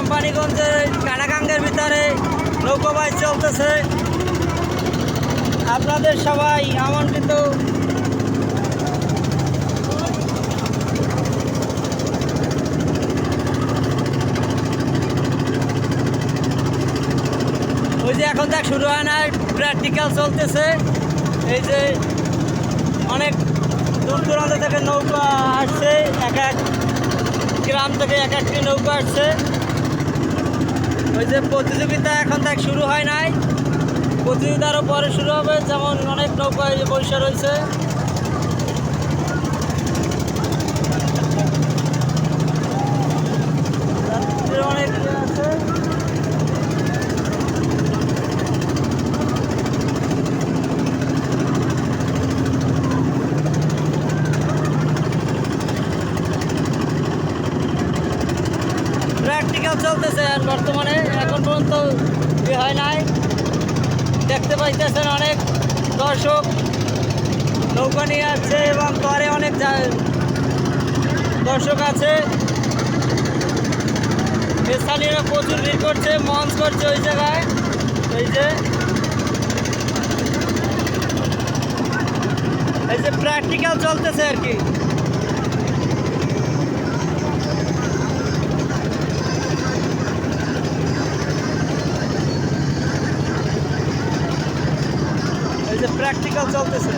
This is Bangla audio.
কোম্পানিগঞ্জের কানাকাঙ্গের ভিতরে নৌকাবাজ চলতেছে। আপনাদের সবাই আমন্ত্রিত। ওই যে এখন দেখ শুরু হয় না, প্র্যাকটিক্যাল চলতেছে। এই যে অনেক দূর দূরান্ত থেকে নৌকা আসছে, এক এক গ্রাম থেকে এক একটি নৌকা আসছে। ওই যে প্রতিযোগিতা এখন দেখ শুরু হয় নাই, প্রতিযোগিতা আরও পরে শুরু হবে। যেমন অনেক নৌকা বসে রয়েছে। অনেক আছে। প্র্যাকটিক্যাল চলতেছে আর বর্তমানে এখন পর্যন্ত হয় নাই। দেখতে পাইতেছেন অনেক দর্শক নৌকা নিয়ে আসছে এবং পরে অনেক দর্শক আছে। স্থানীয়রা প্রচুর ভিড় করছে, মঞ্চ করছে ওই জায়গায়। এই যে প্র্যাকটিক্যাল চলতেছে আর কি। এই যে প্র্যাকটিক্যাল চলতেছে।